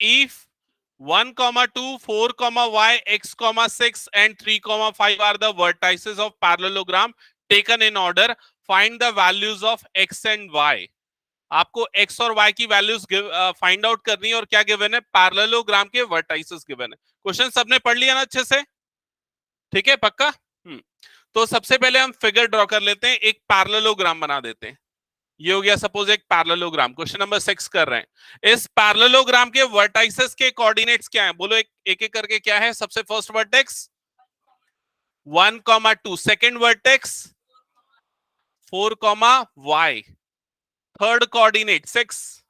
if 1, 2, 4, y, x, 6 and 3, 5 are the vertices of parallelogram taken in order. Find the values of x and y. आपको x और y की values find out करनी है और क्या given है, parallelogram के वर्टाइसेस गिवन है. क्वेश्चन सबने पढ़ लिया ना अच्छे से, ठीक है पक्का. तो सबसे पहले हम फिगर ड्रॉ कर लेते हैं, एक पैरेललोग्राम बना देते हैं. ये हो गया सपोज एक पैरेललोग्राम. क्वेश्चन नंबर 6 कर रहे हैं. इस पैरेललोग्राम के वर्टाइसेस के कोऑर्डिनेट्स क्या हैं, बोलो एक एक करके. क्या है सबसे first vertex 1, 2. Second vertex 4, y. Third coordinate 6,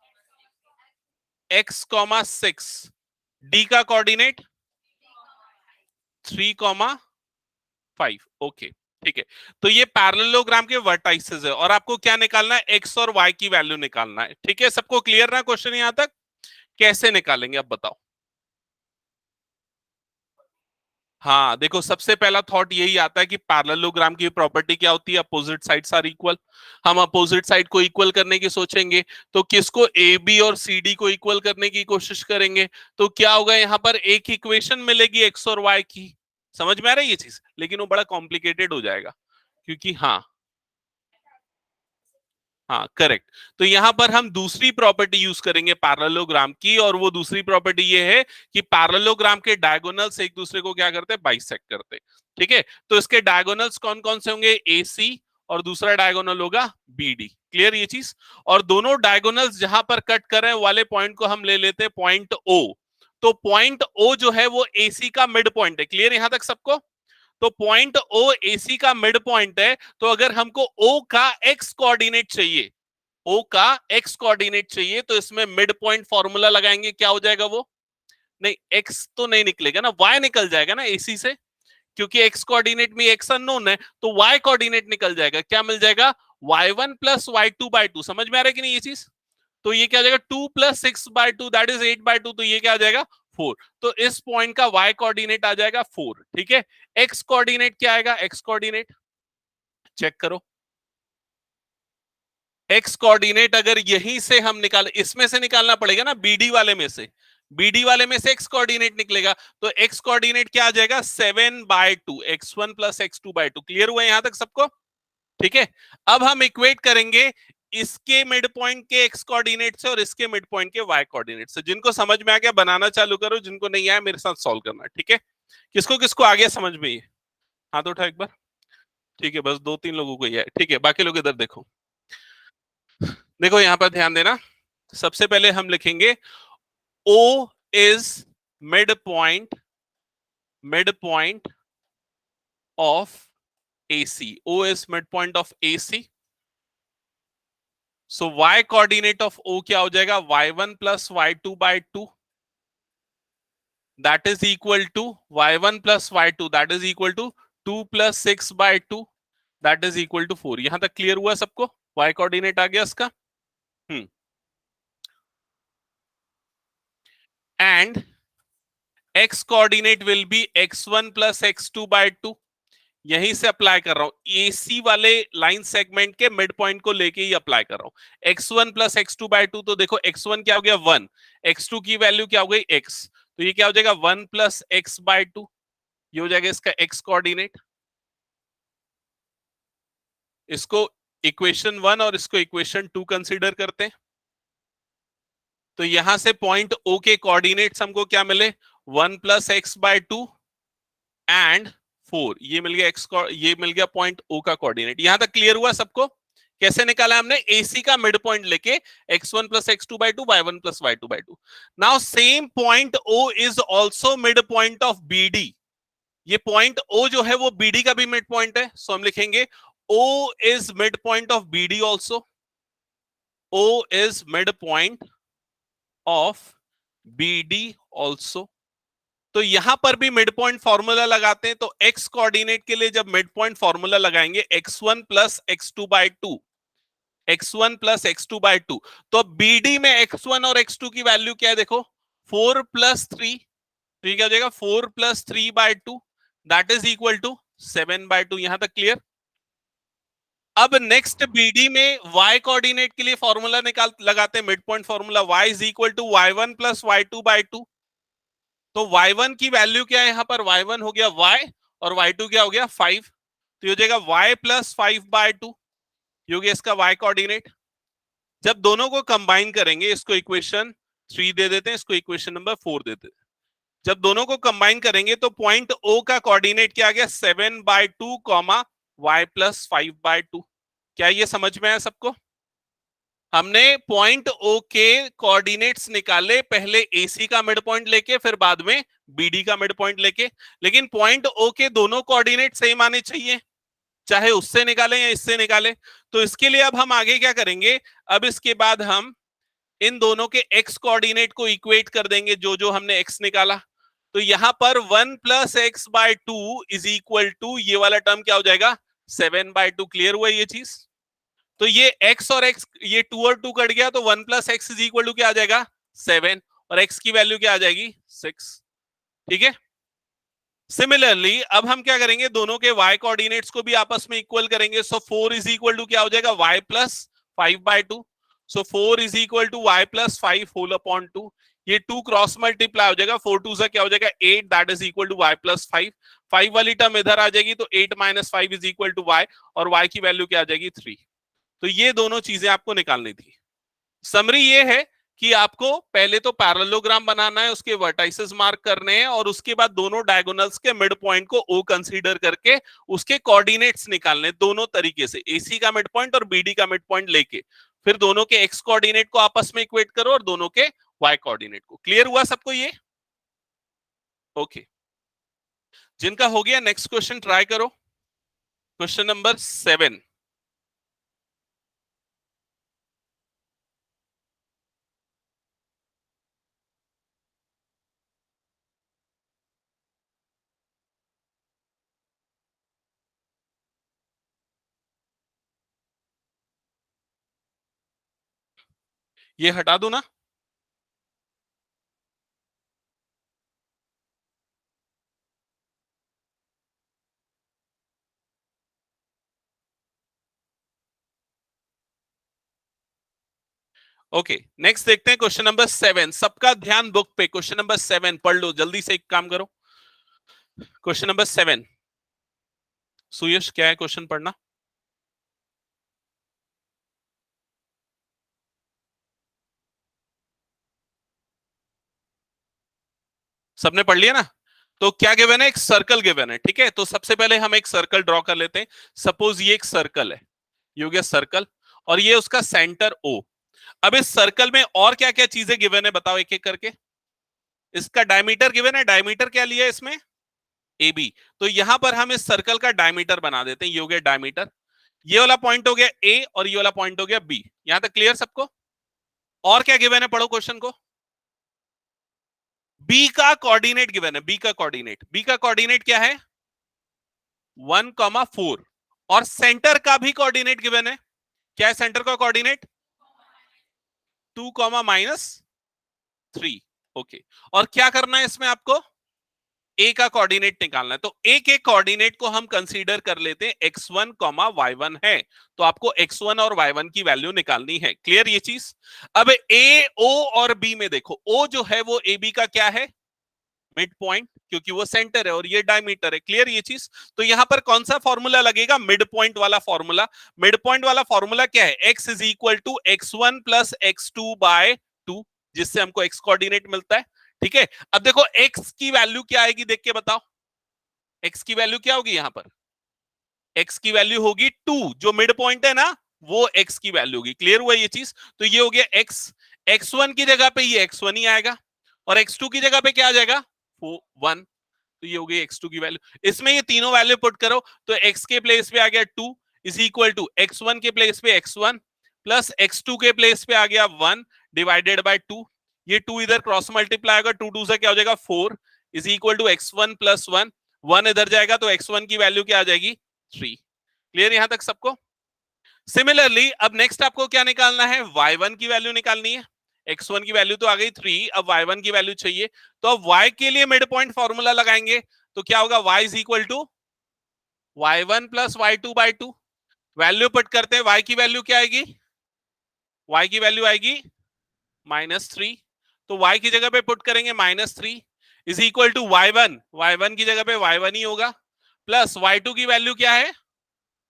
x, 6. d का कोऑर्डिनेट 3, 5. ओके ठीक है. तो ये पैरेललोग्राम के वर्टाइसेस है और आपको क्या निकालना है, x और y की वैल्यू निकालना है. ठीक है, सबको क्लियर ना क्वेश्चन यहां तक. कैसे निकालेंगे अब बताओ. हाँ देखो, सबसे पहला थॉट यही आता है कि पैरेललोग्राम की प्रॉपर्टी क्या होती है, अपोजिट साइड्स आर इक्वल. हम अपोजिट साइड को इक्वल करने की सोचेंगे तो किसको, ए बी और सी डी को इक्वल करने की कोशिश करेंगे. तो क्या होगा, यहाँ पर एक इक्वेशन मिलेगी एक्स और वाई की. समझ में आ रहा है ये चीज, लेकिन वो बड़ा कॉम्प्लिकेटेड हो जाएगा क्योंकि हाँ करेक्ट. तो यहां पर हम दूसरी प्रॉपर्टी यूज करेंगे पैरेललोग्राम की, और वो दूसरी प्रॉपर्टी ये है कि पैरेललोग्राम के डायगोनल्स एक दूसरे को क्या करते हैं, बाइसेक्ट करते हैं. ठीक है, तो इसके डायगोनल्स कौन कौन से होंगे, ए सी, और दूसरा डायगोनल होगा बी डी. क्लियर ये चीज. और दोनों डायगोनल्स जहां पर कट कर रहे हैं वाले पॉइंट को हम ले लेते हैं पॉइंट ओ. तो पॉइंट ओ जो है वो ए सी का मिड पॉइंट है. क्लियर यहां तक सबको. तो पॉइंट ओ एसी का मिड पॉइंट है. तो अगर हमको ओ का एक्स कोऑर्डिनेट चाहिए, ओ का एक्स कोऑर्डिनेट चाहिए, तो इसमें मिड पॉइंट फॉर्मूला लगाएंगे. क्या हो जाएगा वो, नहीं एक्स तो नहीं निकलेगा ना, वाई निकल जाएगा ना एसी से, क्योंकि एक्स कोऑर्डिनेट में एक्स अननोन है. तो वाई कोऑर्डिनेट निकल जाएगा. क्या मिल जाएगा, y1 प्लस y2/2. समझ में आ रहा है कि नहीं ये चीज. तो ये क्या हो जाएगा, 2 प्लस 6/2 दैट इज 8/2. तो ये क्या आ जाएगा 4. तो इस पॉइंट का y कोऑर्डिनेट आ जाएगा 4. ठीक है, x कोऑर्डिनेट क्या आएगा, x कोऑर्डिनेट चेक करो. x कोऑर्डिनेट अगर यहीं से हम निकाले, इसमें से निकालना पड़ेगा ना, बीडी वाले में से, बीडी वाले में से x कोऑर्डिनेट निकलेगा. तो x कोऑर्डिनेट क्या आ जाएगा, 7/2, x1 प्लस x2/2. क्लियर हुआ यहां तक सबको. ठीक है, अब हम इक्वेट करेंगे इसके मिड पॉइंट के x कोऑर्डिनेट से और इसके मिड पॉइंट के y कोऑर्डिनेट से. जिनको समझ में आ गया बनाना चालू करो, जिनको नहीं आया मेरे साथ सॉल्व करना. ठीक है, किसको किसको आ गया समझ में, ये हाथ उठा एक बार. ठीक है, बस 2-3 लोगों को ही है. ठीक है, बाकी लोग इधर देखो. देखो यहां पर ध्यान देना. सबसे पहले हम लिखेंगे O is mid point of AC. O is midpoint of AC. So y coordinate of O क्या हो जाएगा, y1 plus y2/2 that is equal to y1 plus y2 that is equal to 2 plus 6/2 that is equal to 4. यहां तक clear हुआ सबको, y coordinate आ गया इसका. And x coordinate will be x1 plus x2/2. यहीं से अप्लाई कर रहा हूं, एसी वाले लाइन सेगमेंट के मिड पॉइंट को लेके ही अप्लाई कर रहा हूं. x1 plus x2/2. तो देखो x1 क्या हो गया 1, x2 की वैल्यू क्या हो गई x. तो ये क्या हो जाएगा 1 प्लस x/2. ये हो जाएगा इसका x कोऑर्डिनेट. इसको इक्वेशन 1 और इसको इक्वेशन 2 कंसीडर करते हैं. तो यहां से पॉइंट O के कोऑर्डिनेट्स हमको क्या मिले, 1 प्लस x/2 एंड 4. ये मिल गया x, ये मिल गया पॉइंट O का कोऑर्डिनेट. यहां तक क्लियर हुआ सबको. कैसे निकाला हमने, AC का मिड पॉइंट लेके x1 plus x2/2 y1 plus y2/2. Now same point O is also mid point of BD. ये पॉइंट O जो है वो BD का भी मिड पॉइंट है. सो हम लिखेंगे O is mid point of BD also. O is mid point of BD also. तो यहां पर भी मिड पॉइंट फॉर्मूला लगाते हैं. तो x कोऑर्डिनेट के लिए जब मिड पॉइंट फॉर्मूला लगाएंगे x1 plus x2/2, x1 plus x2/2. तो BD में x1 और x2 की वैल्यू क्या है देखो, 4 प्लस 3. तो ये क्या हो जाएगा 4 plus 3/2 that is equal to 7/2. यहां तक क्लियर. अब नेक्स्ट बीडी में y कोऑर्डिनेट के लिए फॉर्मूला निकाल लगाते हैं, mid point formula, y is equal to y1 plus y2/2। तो y1 की वैल्यू क्या है यहां पर, y1 हो गया y और y2 क्या हो गया 5, तो ये हो जाएगा y प्लस 5/2, ये हो गया इसका y कोऑर्डिनेट। जब दोनों को कंबाइन करेंगे, इसको इक्वेशन 3 दे देते हैं, इसको इक्वेशन नंबर 4 दे देते हैं। जब दोनों को कंबाइन करेंगे तो पॉइंट O का कोऑर्डिनेट क्या आ गया 7/2 कॉमा y प्लस 5/2। क्या ये समझ में आया सबको? हमने पॉइंट O के कोऑर्डिनेट्स निकाले, पहले AC का मिड पॉइंट लेके, फिर बाद में BD का मिड पॉइंट लेके, लेकिन पॉइंट O के दोनों कोऑर्डिनेट सेम आने चाहिए, चाहे उससे निकालें या इससे निकालें। तो इसके लिए अब हम आगे क्या करेंगे, अब इसके बाद हम इन दोनों के x कोऑर्डिनेट को इक्वेट कर देंगे, जो जो हमने x निकाला। तो यहां पर 1 plus X by two is equal to, ये वाला टर्म क्या हो जाएगा 7/2। क्लियर हुआ ये चीज? तो ये x और x, ये 2 और 2 कट गया, तो 1 plus X is equal to क्या आ जाएगा 7, और x की वैल्यू क्या आ जाएगी 6। ठीक है। सिमिलरली अब हम क्या करेंगे, दोनों के y कोऑर्डिनेट्स को भी आपस में इक्वल करेंगे। सो 4 इज इक्वल टू क्या हो जाएगा y plus 5/2। So 4 is equal to y plus 5 whole upon 2। ये 2 क्रॉस मल्टीप्लाई हो जाएगा, 4 2 से क्या हो जाएगा 8, that is equal to y plus 5। 5 वाली टर्म इधर आ जाएगी, तो 8 minus 5 is equal to y, और y की वैल्यू क्या आ जाएगी 3। तो ये दोनों चीजें आपको निकालनी थी। समरी ये है कि आपको पहले तो पैरेललोग्राम बनाना है, उसके वर्टाइसेस मार्क करने हैं, और उसके बाद दोनों डायगोनल्स के मिड पॉइंट को O कंसीडर करके उसके कोऑर्डिनेट्स निकालने, दोनों तरीके से, AC का मिड पॉइंट और BD का मिड पॉइंट लेके, फिर दोनों के x कोऑर्डिनेट को आपस में इक्वेट करो और दोनों के y कोऑर्डिनेट को। क्लियर हुआ सबको ये? ओके, जिनका हो गया नेक्स्ट क्वेश्चन ट्राई करो, क्वेश्चन नंबर 7। ये हटा दो ना। ओके, नेक्स्ट देखते हैं क्वेश्चन नंबर 7। सबका ध्यान बुक पे, क्वेश्चन नंबर 7 पढ़ लो जल्दी से, एक काम करो। क्वेश्चन नंबर 7, सुयश क्या है क्वेश्चन पढ़ना? सबने पढ़ लिया ना? तो क्या गिवन है, एक सर्कल गिवन है, ठीक है। तो सबसे पहले हम एक सर्कल ड्रॉ कर लेते हैं। सपोज ये एक सर्कल है, ये हो गया सर्कल, और ये उसका सेंटर O। अब इस सर्कल में और क्या क्या चीजें गिवन है बताओ एक एक करके। इसका डायमीटर गिवन है, डायमीटर क्या लिया है इसमें AB। तो यहां पर हम इस सर्कल का डायमीटर बना देते हैं, ये हो गया डायमीटर। ये वाला पॉइंट हो गया A और ये वाला पॉइंट हो गया B। यहां तक क्लियर सबको? और क्या गिवन है, पढ़ो क्वेश्चन को। बी का कोऑर्डिनेट गिवन है, बी का कोऑर्डिनेट, बी का कोऑर्डिनेट क्या है 1,4, और सेंटर का भी कोऑर्डिनेट गिवन है। क्या है सेंटर का कोऑर्डिनेट 2, ओके। और क्या करना है इसमें आपको, ए का कोऑर्डिनेट निकालना है। तो ए के कोऑर्डिनेट को हम कंसीडर कर लेते हैं x1, y1 है, तो आपको x1 और y1 की वैल्यू निकालनी है। क्लियर ये चीज? अब ए, ओ और बी में देखो, ओ जो है वो ए बी का क्या है मिड पॉइंट, क्योंकि वो सेंटर है, और ये डायमीटर है। क्लियर ये चीज? तो यहां पर कौन सा फॉर्मूला लगेगा, मिड पॉइंट वाला फॉर्मूला। मिड पॉइंट वाला फॉर्मूला क्या है, x is equal to x1 plus x2/2, जिससे हमको x कोऑर्डिनेट मिलता है। ठीक है। अब देखो x की वैल्यू क्या आएगी, देख के बताओ। x की वैल्यू क्या होगी यहां पर, x की वैल्यू होगी 2, जो मिड पॉइंट है ना, वो x की वैल्यू होगी। क्लियर हुआ ये चीज? तो ये हो गया x, x1 की जगह पे ये x1 ही आएगा, और x2 की जगह पे क्या आ जाएगा 1। तो ये हो गई x2 की वैल्यू। इसमें ये तीनों वैल्यू पुट करो, तो x के प्लेस पे आ गया 2 इज इक्वल टू x1 के प्लेस पे x1 प्लस x2 के प्लेस पे आ गया 1 डिवाइडेड बाय 2। ये 2 इधर क्रॉस मल्टीप्लाई होगा, 2 2 से क्या हो जाएगा 4 is equal to x1 plus 1। 1 इधर जाएगा तो x1 की वैल्यू क्या आ जाएगी 3। क्लियर यहां तक सबको? सिमिलरली अब नेक्स्ट आपको क्या निकालना है, y1 की वैल्यू निकालनी है। x1 की वैल्यू तो आ गई 3, अब y1 की वैल्यू चाहिए। तो अब y के लिए मिड पॉइंट फॉर्मूला लगाएंगे, तो क्या होगा y is equal to y1 plus y2/2। Value put करते हैं, y की वैल्यू क्या आएगी, y की वैल्यू आएगी -3, तो y की जगह पे पुट करेंगे -3 इज इक्वल टू y1 की जगह पे y1 ही होगा, प्लस y2 की वैल्यू क्या है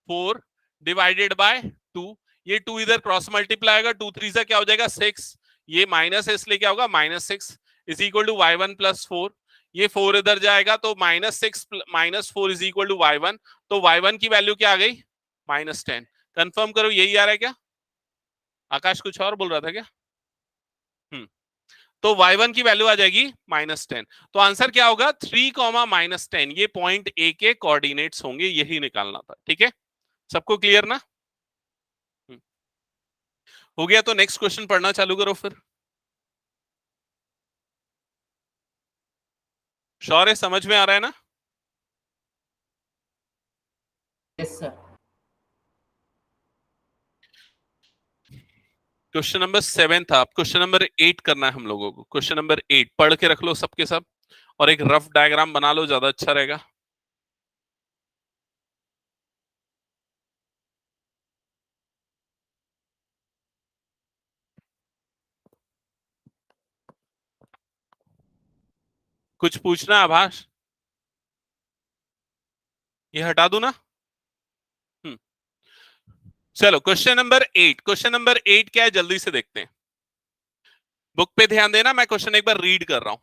4 डिवाइडेड बाय 2, ये 2 इधर क्रॉस मल्टीप्लाई होगा, 2 3 से क्या हो जाएगा 6, ये माइनस है इसलिए क्या होगा -6 is equal to y1 plus 4, ये 4 इधर जाएगा तो -6 -4 इज इक्वल टू y1, तो y1 की वैल्यू क्या आ गई -10। कंफर्म करो यही आ रहा है क्या, आकाश कुछ और बोल रहा था क्या? तो y1 की वैल्यू आ जाएगी -10, तो आंसर क्या होगा 3, -10, ये पॉइंट ए के कोऑर्डिनेट्स होंगे, यही निकालना था। ठीक है, सबको क्लियर ना? हो गया, तो नेक्स्ट क्वेश्चन पढ़ना चालू करो फिर। शौर्य समझ में आ रहा है ना? Yes sir. क्वेश्चन नंबर 7 था, अब क्वेश्चन नंबर 8 करना है हम लोगों को। क्वेश्चन नंबर 8 पढ़ के रख लो सबके सब, और एक रफ डायग्राम बना लो, ज्यादा अच्छा रहेगा। कुछ पूछना आभास? ये हटा दूं ना? हम्म चलो क्वेश्चन नंबर 8 क्या है जल्दी से देखते हैं। बुक पे ध्यान देना, मैं क्वेश्चन एक बार रीड कर रहा हूं।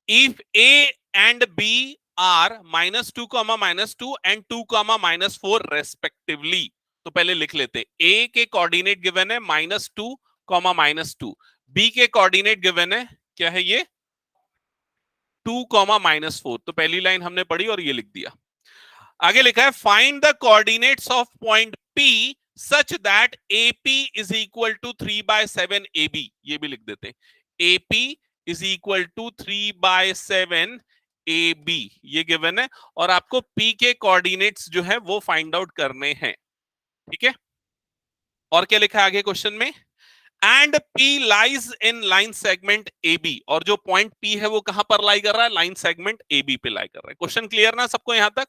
If A and B are -2, -2 and 2, -4 respectively, तो पहले लिख लेते, ए के कोऑर्डिनेट गिवन है -2, -2, बी के कोऑर्डिनेट गिवन है क्या है ये 2, -4, तो पहली लाइन हमने पढ़ी और ये लिख दिया। आगे लिखा है find the coordinates of point P such that AP is equal to 3/7 AB, ये भी लिख देते, AP is equal to 3/7 AB, ये गिवन है, और आपको P के कोऑर्डिनेट्स जो है वो फाइंड आउट करने हैं। ठीक है, और क्या लिखा है आगे क्वेश्चन में, and P lies in line segment AB, और जो पॉइंट P है वो कहां पर लाई कर रहा है, लाइन सेगमेंट AB पे लाई कर रहा है। क्वेश्चन क्लियर ना सबको यहां तक?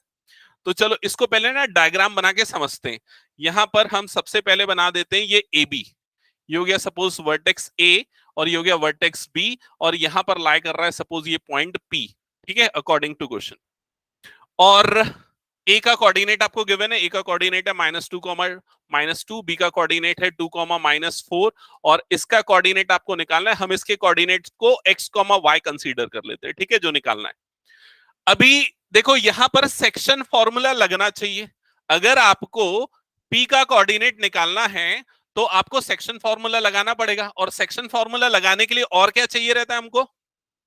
तो चलो इसको पहले ना डायग्राम बना के समझते हैं। यहां पर हम सबसे पहले बना देते हैं ये AB, ये हो गया सपोज वर्टेक्स A, और ये हो गया वर्टेक्स B, और यहां पर लाई कर रहा है सपोज ये पॉइंट P। ठीक है, अकॉर्डिंग टू क्वेश्चन। और A का कोऑर्डिनेट आपको गिवन है, A का कोऑर्डिनेट है -2, B का कोऑर्डिनेट है 2, -4, और इसका कोऑर्डिनेट आपको निकालना है। हम इसके कोऑर्डिनेट को x, y कंसीडर कर लेते हैं। ठीक है, जो निकालना है। अभी देखो यहां पर सेक्शन फॉर्मूला लगना चाहिए। अगर आपको P का कोऑर्डिनेट निकालना है तो आपको सेक्शन फॉर्मूला लगाना पड़ेगा, और सेक्शन फॉर्मूला लगाने के लिए और क्या चाहिए रहता है हमको,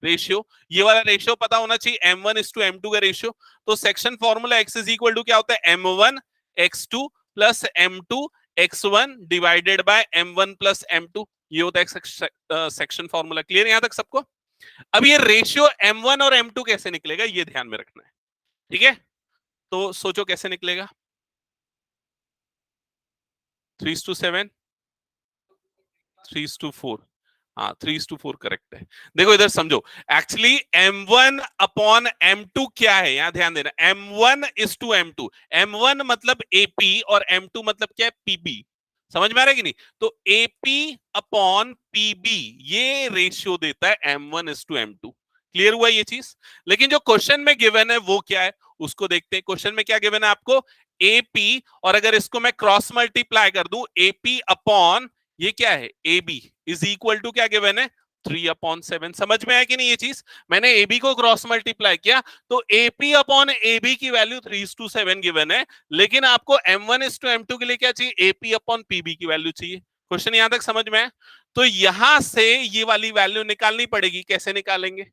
रेशियो। ये वाला रेशियो पता होना चाहिए, M1:M2 का रेशियो। तो section formula x is equal to क्या होता है, M1x2 plus M2x1 divided by M1 plus M2, ये होता है सेक्शन फॉर्मूला। क्लियर यहां तक सबको? अब ये रेशियो M1 और M2 कैसे निकलेगा ये ध्यान में रखना है। ठीक है, तो सोचो कैसे निकलेगा। 3:7, 3:4, हाँ 3:4 करेक्ट है। देखो इधर समझो, एक्चुअली M1/M2 क्या है, यहां ध्यान देना, M1:M2, M1 मतलब AP और M2 मतलब क्या है PB। समझ में आ रहा है कि नहीं? तो AP/PB ये रेशियो देता है M1:M2। क्लियर हुआ ये चीज? लेकिन जो क्वेश्चन में गिवन है वो क्या है उसको देखते हैं। क्वेश्चन में क्या गिवन है आपको, AP, और अगर इसको मैं क्रॉस मल्टीप्लाई कर दूं, AP अपॉन ये क्या है AB इज इक्वल टू क्या गिवन है 3/7। समझ में आया कि नहीं ये चीज? मैंने AB को क्रॉस मल्टीप्लाई किया तो AP अपॉन AB की वैल्यू 3:7 गिवन है, लेकिन आपको M1:M2 के लिए क्या चाहिए, AP अपॉन PB की वैल्यू चाहिए। क्वेश्चन यहां तक समझ में आया? तो यहां से ये वाली वैल्यू निकालनी पड़ेगी। कैसे निकालेंगे,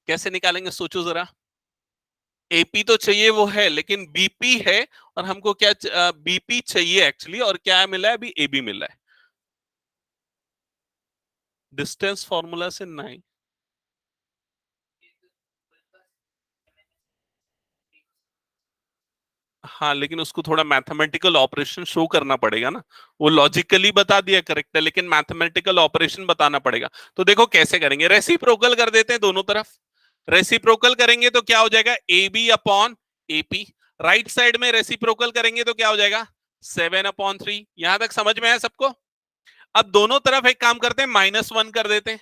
कैसे निकालेंगे सोचो जरा। AP तो चाहिए वो है, लेकिन BP है, और हमको क्या BP चाहिए एक्चुअली, और क्या मिला है अभी AB मिला है। डिस्टेंस फॉर्मूला से नहीं, हाँ लेकिन उसको थोड़ा मैथमेटिकल ऑपरेशन शो करना पड़ेगा ना। वो लॉजिकली बता दिया करेक्ट है, लेकिन मैथमेटिकल ऑपरेशन बताना पड़ेगा। तो देखो कैसे करेंगे, रेसिप्रोकल कर देते हैं दोनों तरफ। रेसिप्रोकल करेंगे तो क्या हो जाएगा, AB upon AP। Right side में रेसिप्रोकल करेंगे तो क्या हो जाएगा 7/3। यहां तक समझ में है सबको? अब दोनों तरफ एक काम करते हैं, -1 कर देते हैं।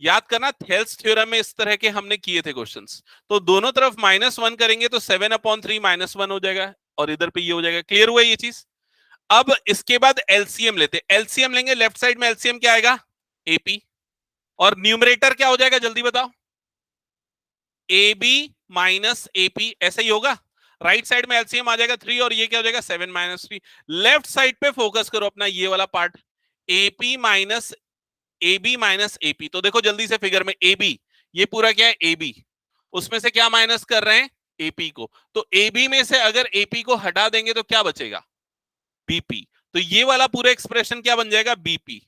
याद करना थेल्स थ्योरम में इस तरह के हमने किए थे क्वेश्चंस। तो दोनों तरफ -1 करेंगे तो 7/3 -1 हो जाएगा, और इधर पे ये हो जाएगा। क्लियर हुआ ये चीज? अब इसके बाद एलसीएम लेते हैं। एलसीएम लेंगे, लेफ्ट साइड में एलसीएम क्या आएगा एपी, और न्यूमरेटर क्या हो जाएगा जल्दी बताओ? ए बी माइनस एपी, ऐसा ही होगा। राइट साइड में एलसीएम आ जाएगा 3, और ये क्या हो जाएगा 7 - 3। लेफ्ट साइड पे फोकस करो अपना, ये वाला part, AP minus AB minus AP. तो देखो जल्दी से फिगर में एबी, ये पूरा क्या है एबी, उसमें से क्या माइनस कर रहे हैं एपी को। तो एबी में से अगर एपी को हटा देंगे तो क्या बचेगा बीपी। तो ये वाला पूरा एक्सप्रेशन क्या बन जाएगा बीपी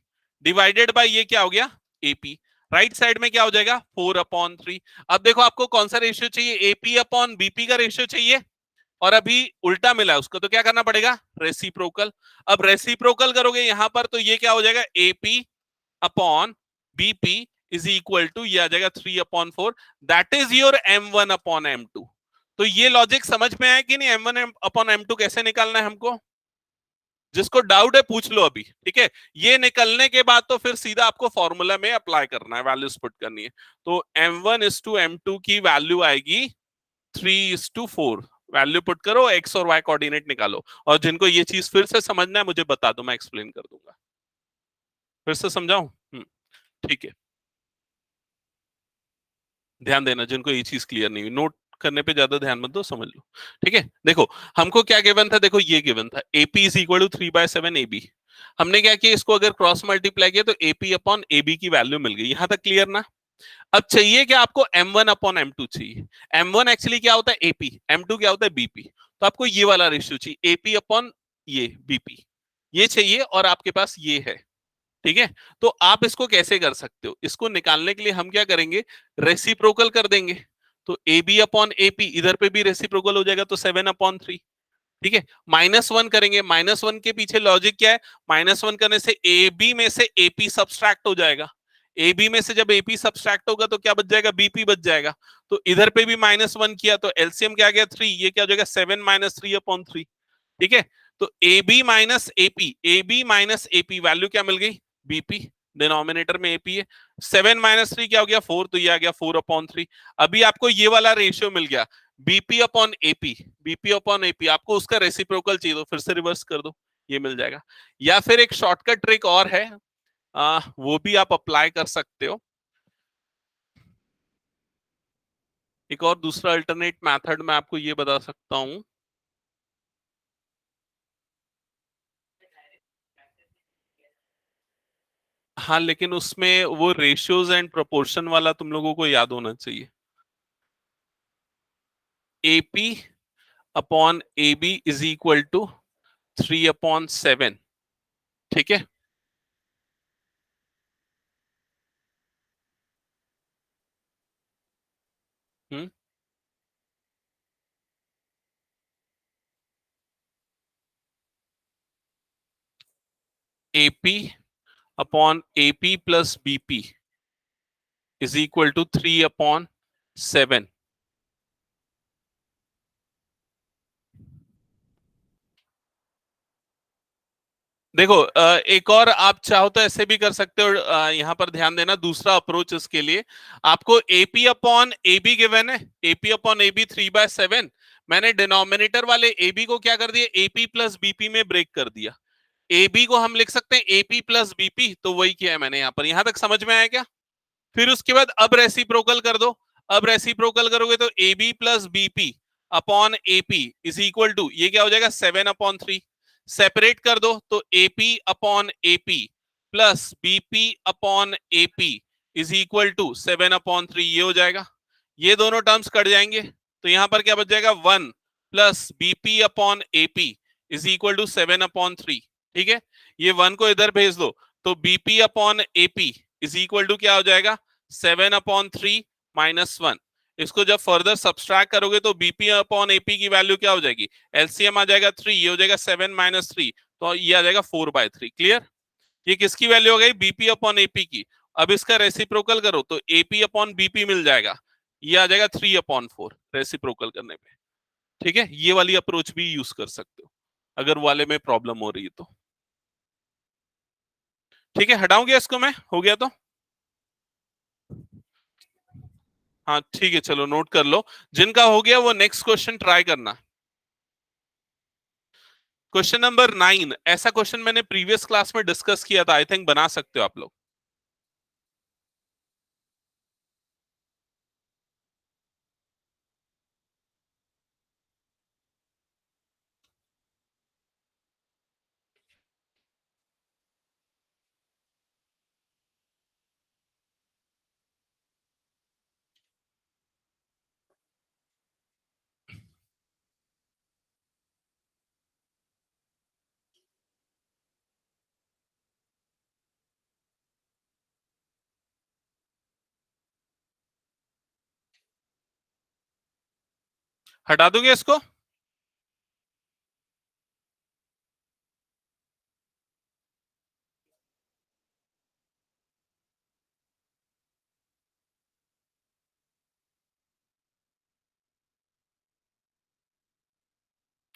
डिवाइडेड बाय ये क्या हो गया एपी। राइट साइड में क्या हो जाएगा 4/3। अब देखो आपको कौन सा रेशियो चाहिए, एपी अपॉन बीपी का रेशियो चाहिए, और अभी उल्टा मिला है उसको, तो क्या करना पड़ेगा रेसिप्रोकल। अब रेसिप्रोकल करोगे यहां पर तो ये क्या हो जाएगा AP upon BP is equal to, ये आ जाएगा 3/4, दैट इज योर M1/M2। तो ये लॉजिक समझ में आया कि नहीं? M1/M2 कैसे निकालना है हमको? जिसको डाउट है पूछ लो अभी, ठीक है। ये निकलने के बाद तो फिर सीधा आपको फॉर्मूला में अप्लाई करना है, वैल्यूज पुट करनी है। तो M1:M2 की वैल्यू आएगी 3:4। वैल्यू पुट करो, एक्स और वाई कोऑर्डिनेट निकालो, और जिनको ये चीज फिर से समझना है मुझे बता दो, मैं एक्सप्लेन कर दूंगा। फिर से समझाऊं? ठीक है, ध्यान देना जिनको ये चीज क्लियर नहीं हुई, नोट करने पे ज्यादा ध्यान मत दो, समझ लो। ठीक है, देखो हमको क्या गिवन था, देखो ये गिवन था AP is equal to 3/7 AB. हमने क्या किया, इसको अगर क्रॉस मल्टीप्लाई किया तो एपी अपॉन एबी की वैल्यू मिल गई। यहां तक क्लियर ना? अब चाहिए क्या आपको M1/M2 चाहिए। M1 एक्चुअली क्या होता है एपी, M2 क्या होता है बीपी। तो आपको ये वाला रेशियो चाहिए एपी अपॉन ये बीपी, ये चाहिए, और आपके पास ये है। ठीक है, तो आप इसको कैसे कर सकते हो, इसको निकालने के लिए हम क्या करेंगे रेसिप्रोकल कर देंगे। तो ए बी अपॉन एपी, इधर पे भी रेसिप्रोकल हो जाएगा तो 7/3। ठीक है, -1 करेंगे, -1 के पीछे लॉजिक क्या है, -1 करने से ए बी में से एपी सब्सट्रैक्ट हो जाएगा। ए बी में से जब एपी सब्सट्रैक्ट होगा तो क्या बच जाएगा बीपी बच जाएगा। तो इधर पे भी -1 किया तो एलसीएम क्या आ गया 3, ये क्या हो जाएगा 7 - 3/3। ठीक है, तो A B minus AP, A B minus AP value क्या मिल गई बीपी, डिनोमिनेटर में एपी है। 7 - 3 क्या हो गया 4, तो ये आ गया 4/3। अभी आपको ये वाला रेशियो मिल गया BP upon AP, BP upon AP, आपको उसका रेसिप्रोकल चाहिए तो फिर से रिवर्स कर दो, ये मिल जाएगा। या फिर एक शॉर्टकट ट्रिक और है, वो भी आप अप्लाई कर सकते हो। एक और दूसरा अल्टरनेट मेथड मैं आपको ये बता सकता हूं। हाँ, लेकिन उसमें वो रेशियोज एंड प्रोपोर्शन वाला तुम लोगों को याद होना चाहिए। AP upon A B is equal to 3/7। ठीक है, hmm, AP upon AP plus BP is equal to 3/7। देखो एक और आप चाहो तो ऐसे भी कर सकते हो, यहां पर ध्यान देना दूसरा अप्रोच इसके लिए। आपको एपी अपॉन एबी गिवन है, एपी अपॉन एबी 3/7। मैंने डिनोमिनेटर वाले एबी को क्या कर दिया एपी प्लस बीपी में ब्रेक कर दिया। एबी को हम लिख सकते हैं एपी प्लस बीपी, तो वही किया है मैंने यहां पर। यहां तक समझ में आया क्या? फिर उसके बाद अब रेसिप्रोकल कर दो। अब रेसिप्रोकल करोगे तो A B plus BP upon AP is equal to, ये क्या हो जाएगा 7/3। सेपरेट कर दो तो AP upon AP plus BP upon AP is equal to 7/3, ये हो जाएगा। ये दोनों टर्म्स कट जाएंगे तो यहां पर क्या बच जाएगा 1 plus BP upon AP is equal to 7/3। ठीक है, ये 1 को इधर भेज दो तो BP upon AP is equal to क्या हो जाएगा 7/3 -1। इसको जब फर्दर सब्सट्रैक्ट करोगे तो बीपी अपॉन एपी की वैल्यू क्या हो जाएगी, एलसीएम आ जाएगा 3, ये हो जाएगा 7 - 3, तो ये आ जाएगा 4/3। क्लियर? ये किसकी वैल्यू हो गई बीपी अपॉन एपी की। अब इसका रेसिप्रोकल करो तो एपी अपॉन बीपी मिल जाएगा, ये आ जाएगा 3/4 रेसिप्रोकल करने पे। ठीक है, ये वाली अप्रोच भी यूज कर सकते हो अगर वाले में प्रॉब्लम हो रही है तो। ठीक है, हटाऊंगा इसको मैं, हो गया तो। हाँ ठीक है, चलो नोट कर लो, जिनका हो गया वो नेक्स्ट क्वेश्चन ट्राई करना। क्वेश्चन नंबर 9, ऐसा क्वेश्चन मैंने प्रीवियस क्लास में डिस्कस किया था, आई थिंक बना सकते हो आप लोग। हटा दोगे इसको?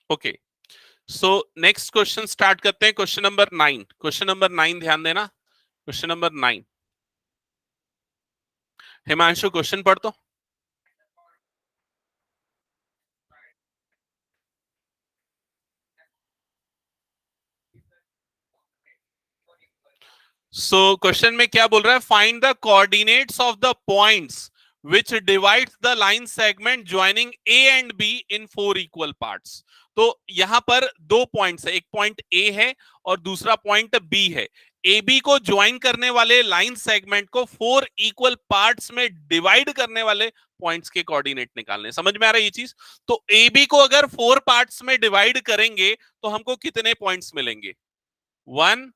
Okay, so next question start करते हैं। क्वेश्चन नंबर 9, क्वेश्चन नंबर 9 ध्यान देना, क्वेश्चन नंबर 9। हिमांशु क्वेश्चन पढ़ तो। सो क्वेश्चन में क्या बोल रहा है, find the coordinates of the points which divides the line segment joining A and B in 4 equal parts। तो यहां पर दो पॉइंट्स है, एक पॉइंट A है और दूसरा पॉइंट B है। ए बी को ज्वाइन करने वाले लाइन सेगमेंट को 4 इक्वल पार्ट्स में डिवाइड करने वाले पॉइंट्स के कोऑर्डिनेट निकालने। समझ में आ रहा है ये चीज? तो ए बी को अगर 4 पार्ट्स में डिवाइड करेंगे तो हमको कितने पॉइंट्स मिलेंगे? 1,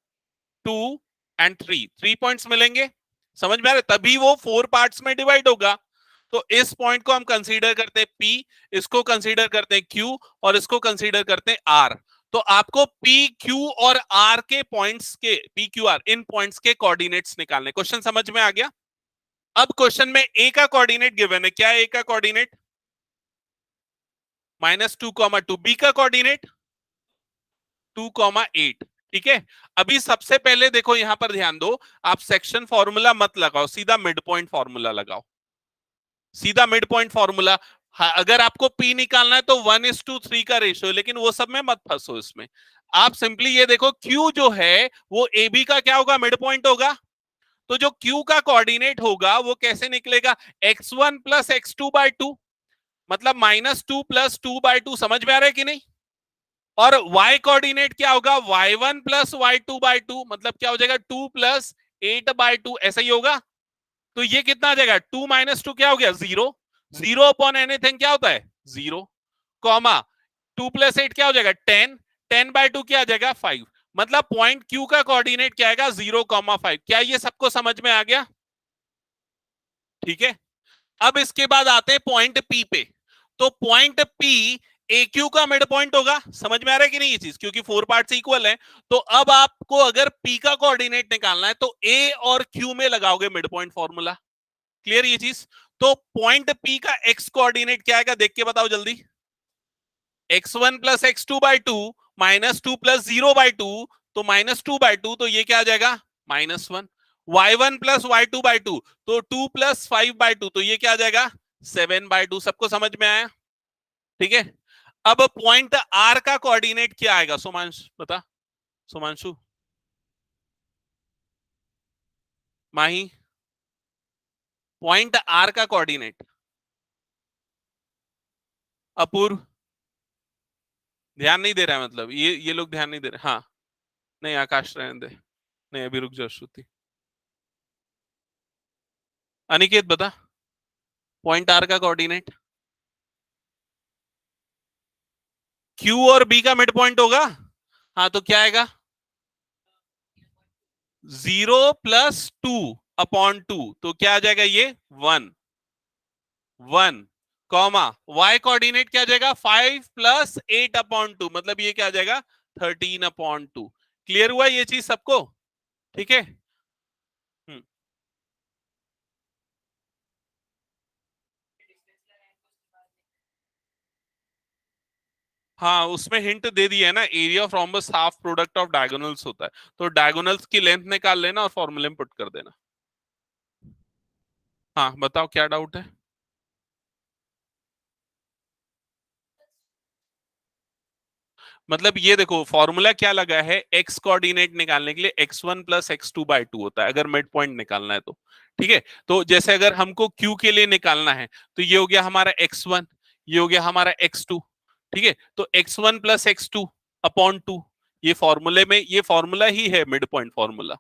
2 एंड 3, 3 पॉइंट्स मिलेंगे। समझ में आ रहा है? तभी वो 4 पार्ट्स में डिवाइड होगा। तो इस पॉइंट को हम कंसीडर करते हैं P, इसको कंसीडर करते हैं Q और इसको कंसीडर करते हैं R। तो आपको P, Q और R के पॉइंट्स के, P, Q, R इन पॉइंट्स के कोऑर्डिनेट्स निकालने। क्वेश्चन समझ में आ गया? अब क्वेश्चन में A का कोऑर्डिनेट गिवन है, क्या है A का कोऑर्डिनेट? -2, B का कोऑर्डिनेट 2, 8। ठीक है, अभी सबसे पहले देखो यहां पर ध्यान दो, आप सेक्शन फॉर्मूला मत लगाओ, सीधा मिड पॉइंट फॉर्मूला लगाओ, सीधा मिड पॉइंट फॉर्मूला। अगर आपको P निकालना है तो 1:3 का रेशियो, लेकिन वो सब में मत फंसो इसमें। आप सिंपली ये देखो Q जो है वो AB का क्या होगा? मिड पॉइंट होगा। तो जो Q का कोऑर्डिनेट होगा वो कैसे निकलेगा? x1 प्लस x2/2, मतलब -2 प्लस 2/2। समझ में आ रहा है कि नहीं? और y कोऑर्डिनेट क्या होगा? y1 प्लस y2/2, मतलब क्या हो जाएगा? 2 प्लस 8/2, ऐसा ही होगा। तो ये कितना आ जाएगा? 2 - 2 क्या हो गया? 0। 0 अपॉन एनीथिंग क्या होता है? 0, कॉमा 2 + 8 क्या हो जाएगा? 10, 10/2 क्या आ जाएगा? 5। मतलब पॉइंट Q का कोऑर्डिनेट क्या आएगा? 0,5। क्या ये सबको समझ में आ गया? ठीक है, अब इसके बाद आते हैं पॉइंट P पे। तो पॉइंट P ए क्यू का मिड पॉइंट होगा। समझ में आ रहा है कि नहीं ये चीज? क्योंकि 4 पार्ट्स इक्वल है। तो अब आपको अगर P का कोऑर्डिनेट निकालना है तो A और Q में लगाओगे मिड पॉइंट फॉर्मूला। क्लियर ये चीज? तो पॉइंट P का x कोऑर्डिनेट क्या आएगा? देख के बताओ जल्दी। x1 प्लस x2/2 -2 प्लस 0/2, तो -2/2, तो ये क्या आ जाएगा? -1। y1 प्लस y2/2, तो 2 प्लस 5/2, तो ये क्या आ जाएगा? 7/2। सबको समझ में आया? ठीक है, अब पॉइंट R का कोऑर्डिनेट क्या आएगा? सुमांशु बता, सुमांशु, माही, पॉइंट R का कोऑर्डिनेट। अपूर्व ध्यान नहीं दे रहा है, मतलब ये लोग ध्यान नहीं दे रहे। हाँ, नहीं आकाश रहने दे, नहीं अभी रुक जाओ। श्रुति, अनिकेत बता, पॉइंट आर का कोऑर्डिनेट। Q और B का मिड पॉइंट होगा। हाँ, तो क्या आएगा? 0 + 2/2, तो क्या आ जाएगा? ये 1, 1, कॉमा y कोऑर्डिनेट क्या आ जाएगा? 5 + 8/2, मतलब ये क्या आ जाएगा? 13/2। क्लियर हुआ ये चीज सबको? ठीक है। हम्म, हाँ, उसमें हिंट दे दिया है ना, area of rhombus half product of diagonals होता है, तो डायगोनल्स की लेंथ निकाल लेना और फॉर्मूले में पुट कर देना। हाँ बताओ क्या डाउट है। मतलब ये देखो फॉर्मूला क्या लगा है, एक्स कोऑर्डिनेट निकालने के लिए x1 प्लस x2/2 होता है अगर मिड पॉइंट निकालना है तो। ठीक है, तो जैसे अगर हमको q के लिए निकालना है तो ये हो गया हमारा x1, ये हो गया हमारा x2। ठीक है, तो x1 प्लस x2 अपॉन 2, ये फॉर्मूले में, ये फॉर्मूला ही है मिड पॉइंट फॉर्मूला।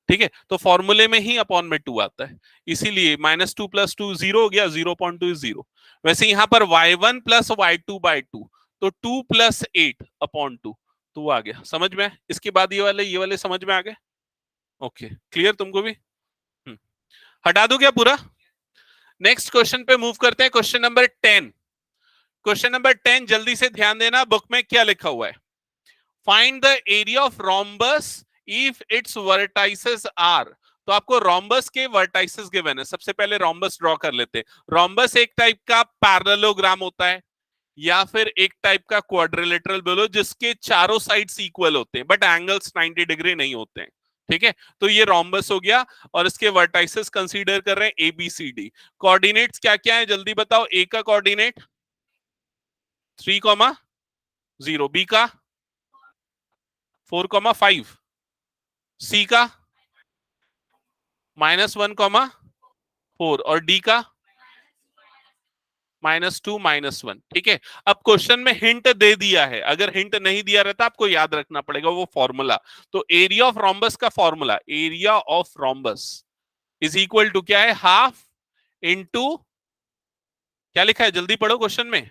ठीक है, तो फॉर्मूले में ही अपॉन में 2 आता है, इसीलिए -2 + 2 0 हो गया, 0.2 इज 0। वैसे यहां पर y1 प्लस y2/2, तो 2 + 8 अपॉन 2, तो वो आ गया समझ में। इसके बाद ये वाले समझ में आ गए। ओके, क्लियर तुमको भी। हटा दो क्या पूरा। नेक्स्ट क्वेश्चन पे मूव करते हैं, क्वेश्चन नंबर 10। क्वेश्चन नंबर 10 जल्दी से ध्यान देना, बुक में क्या लिखा हुआ है। Find the area of rhombus if its vertices are. तो आपको रोम्बस के वर्टाइसेस गिवन है, सबसे पहले रोम्बस ड्रॉ कर लेते हैं। रोम्बस एक टाइप का पैरेललोग्राम होता है, या फिर एक टाइप का क्वाड्रिलेटरल बोलो जिसके चारों साइड्स इक्वल होते हैं बट एंगल्स 90 डिग्री नहीं होते हैं। ठीक है, तो ये रोम्बस हो गया और इसके वर्टाइसेस कंसीडर कर रहे हैं ABCD। कोऑर्डिनेट्स क्या क्या है जल्दी बताओ। ए का कोऑर्डिनेट 3,0, बी का 4,5, सी का -1,4 और डी का -2 -1। ठीक है, अब क्वेश्चन में हिंट दे दिया है, अगर हिंट नहीं दिया रहता आपको याद रखना पड़ेगा वो फॉर्मूला। तो एरिया ऑफ रोम्बस का formula, area of rhombus is equal to क्या है, हाफ इंटू, क्या लिखा है जल्दी पढ़ो क्वेश्चन में,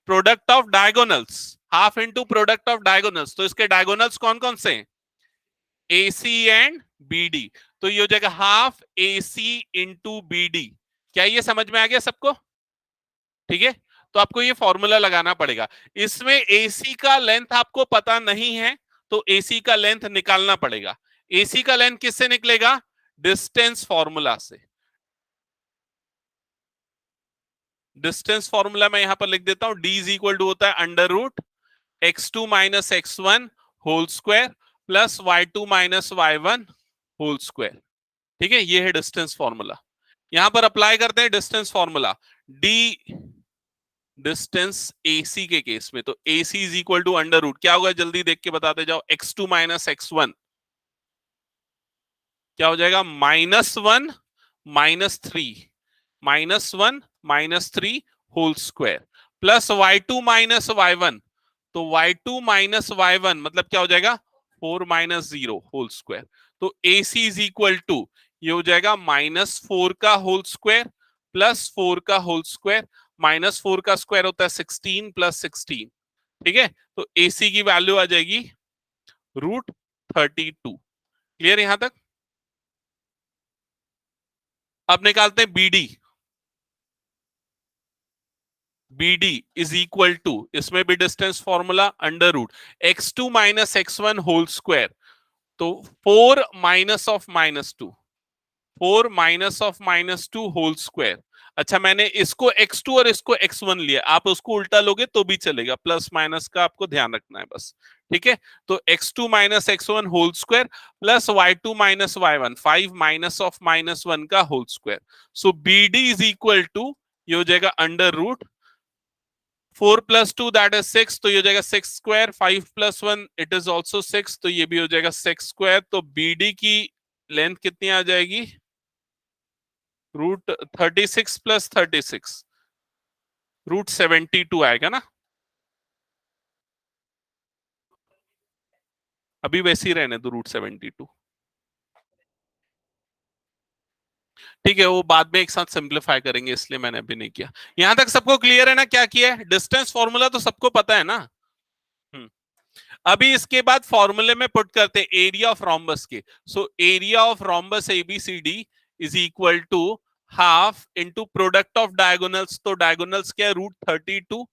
product of diagonals. Half into product of diagonals, तो इसके डायगोनल्स कौन कौन से हैं, AC एंड BD। तो ये हो जाएगा हाफ AC इंटू BD। क्या ये समझ में आ गया सबको। ठीक है, तो आपको ये फॉर्मूला लगाना पड़ेगा। इसमें AC का लेंथ आपको पता नहीं है, तो AC का लेंथ निकालना पड़ेगा। AC का लेंथ किससे निकलेगा, डिस्टेंस फॉर्मूला से। डिस्टेंस फॉर्मूला मैं यहां पर लिख देता हूं, D इज इक्वल टू होता है √x2 - x1 whole square plus y2 - y1 whole square. ठीक है, ये है डिस्टेंस फॉर्मूला। यहां पर अप्लाई करते हैं distance formula. D distance AC के केस में, तो AC इज इक्वल टू √ क्या होगा जल्दी देख के बताते जाओ, x2 - x1 क्या हो जाएगा, -1 -3, -1 -3 whole square plus y2 - y1, तो y2 - y1 मतलब क्या हो जाएगा, 4 - 0 होल स्क्वायर। तो AC इज इक्वल टू ये हो जाएगा -4 का होल स्क्वायर प्लस 4 का होल स्क्वायर, -4 का स्क्वायर होता है 16 + 16। ठीक है, तो AC की वैल्यू आ जाएगी √32। क्लियर यहां तक। अब निकालते हैं BD इज इक्वल टू, इसमें भी distance formula √x2 - x1 whole square, तो 4 minus of -2, 4 minus of -2 whole square. अच्छा, मैंने इसको x2 और इसको x1 लिया, आप उसको उल्टा लोगे तो भी चलेगा, प्लस माइनस का आपको ध्यान रखना है बस। ठीक है, तो x2 - x1 whole square plus y2 - y1, 5 minus of -1 का whole square. So BD is equal to ये हो जाएगा √4 + 2 दैट इज 6, तो ये हो जाएगा 6 स्क्वायर, 5 + 1 इट इज ऑल्सो 6, तो ये भी हो जाएगा 6 स्क्वायर। तो BD की लेंथ कितनी आ जाएगी, √36 + 36, √72 आएगा ना। अभी वैसे ही रहने दो √72। ठीक है, वो बाद में एक साथ सिंप्लीफाई करेंगे इसलिए मैंने अभी नहीं किया। यहां तक सबको क्लियर है ना, क्या किया है, डिस्टेंस फॉर्मूला तो सबको पता है ना। हम्म अभी इसके बाद फॉर्मूले में पुट करते हैं एरिया ऑफ रोम्बस के। So area of rhombus ABCD is equal to half into product of diagonals, तो डायगोनल्स क्या है, √32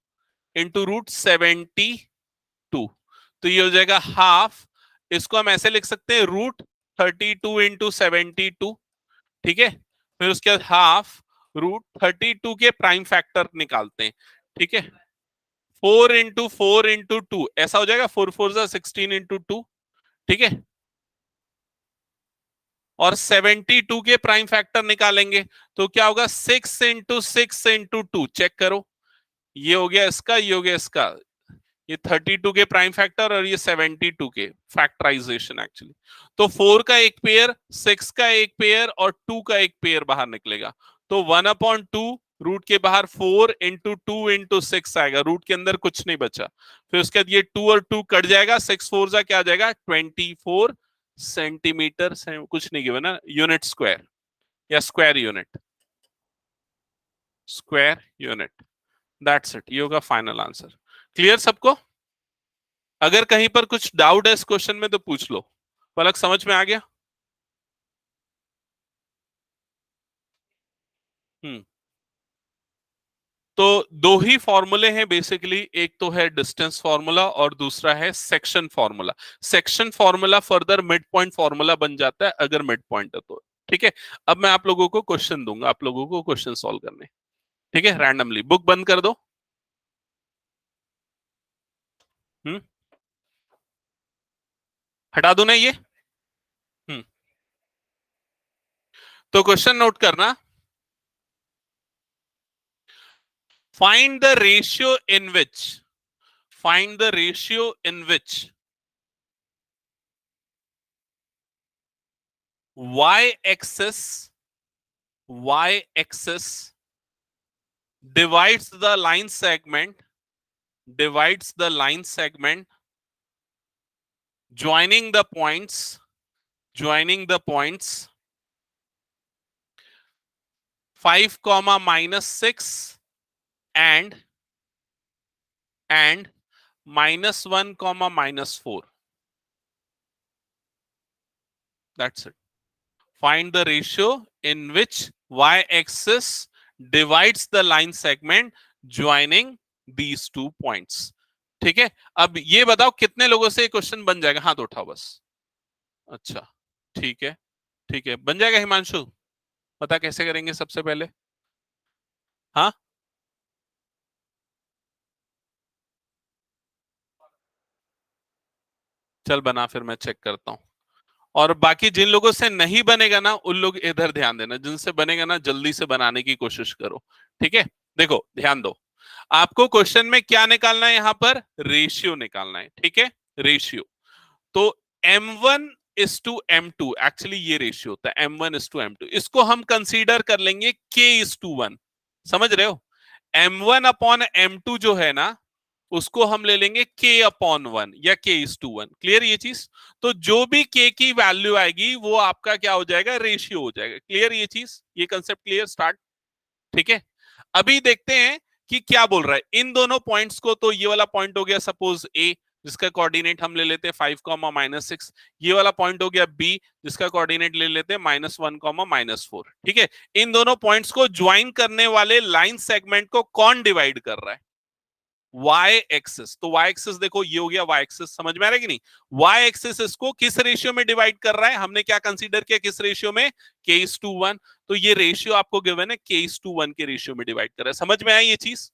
इंटू √72, तो ये हो जाएगा हाफ। इसको हम ऐसे लिख सकते हैं √32 इंटू 72। ठीक है, फिर उसके बाद हाफ √32 के प्राइम फैक्टर निकालते हैं। ठीक है, 4 into 4 into 2 ऐसा हो जाएगा, 4 4 16 into 2, ठीक है। और 72 के प्राइम फैक्टर निकालेंगे तो क्या होगा, 6 into 6 into 2, चेक करो, ये हो गया इसका, ये हो गया इसका, ये 32 के प्राइम फैक्टर और ये 72 के फैक्टराइजेशन एक्चुअली। तो 4 का एक पेयर, 6 का एक पेयर और 2 का एक पेयर बाहर निकलेगा। तो 1/2 रूट के बाहर 4 into 2 into 6 आएगा, रूट के अंदर कुछ नहीं बचा। फिर उसके बाद ये 2 और 2 कट जाएगा, 6 4 जा क्या आ जाएगा, 24 सेंटीमीटर, कुछ नहीं गिवन ना, यूनिट स्क्वायर या square unit, square unit. That's it, ये होगा फाइनल आंसर। क्लियर सबको? अगर कहीं पर कुछ डाउट है इस क्वेश्चन में तो पूछ लो। पलक समझ में आ गया? हम्म। तो दो ही फॉर्मूले हैं बेसिकली, एक तो है डिस्टेंस फॉर्मूला और दूसरा है section formula. Section formula further mid point formula बन जाता है अगर मिड पॉइंट है तो, ठीक है। अब मैं आप लोगों को क्वेश्चन दूंगा, आप लोगों को क्वेश्चन सॉल्व करने, ठीक है, रैंडमली। बुक बंद कर दो। हम्म, हटा दो ना ये। हम्म। तो क्वेश्चन नोट करना, find the ratio in which, find the ratio in which y-axis divides the line segment, divides the line segment joining the points, joining the points 5 comma -6 and -1 comma -4. That's it. Find the ratio in which y-axis divides the line segment joining these 2 points. ठीक है। अब ये बताओ कितने लोगों से question बन जाएगा, हाथ उठाओ बस। अच्छा, ठीक है, ठीक है, बन जाएगा। हिमांशु, पता कैसे करेंगे सबसे पहले? हाँ, चल बना, फिर मैं चेक करता हूं। और बाकी जिन लोगों से नहीं बनेगा ना, उन लोग इधर ध्यान देना, जिनसे बनेगा ना जल्दी से बनाने की कोशिश करो, ठीक है। देखो ध्यान दो, आपको क्वेश्चन में क्या निकालना है, यहां पर रेशियो निकालना है, ठीक है, रेशियो। तो m1:m2, एक्चुअली ये रेशियो होता है m1:m2, इसको हम कंसीडर कर लेंगे k:1, समझ रहे हो। m1/m2 जो है ना, उसको हम ले लेंगे k/1 या k:1, क्लियर ये चीज। तो जो भी k की वैल्यू आएगी वो आपका क्या हो जाएगा, रेशियो हो जाएगा। क्लियर ये चीज, ये कंसेप्ट क्लियर, स्टार्ट, ठीक है। अभी देखते हैं कि क्या बोल रहा है इन दोनों पॉइंट्स को। तो ये वाला पॉइंट हो गया सपोज ए, जिसका कोऑर्डिनेट हम ले लेते हैं 5 कॉमा -6। ये वाला पॉइंट हो गया बी, जिसका कोऑर्डिनेट ले लेते हैं -1 कॉमा -4, ठीक है। इन दोनों पॉइंट्स को ज्वाइन करने वाले लाइन सेगमेंट को कौन डिवाइड कर रहा है, y एक्सिस। तो y एक्सिस देखो, ये हो गया y एक्सिस, समझ में आ रहा है कि नहीं। y एक्सिस इसको किस रेशियो में डिवाइड कर रहा है, हमने क्या कंसीडर किया, किस रेशियो में, k:1। तो ये रेशियो आपको गिवन है, k:1 के रेशियो में डिवाइड कर रहा है। समझ में आई ये चीज,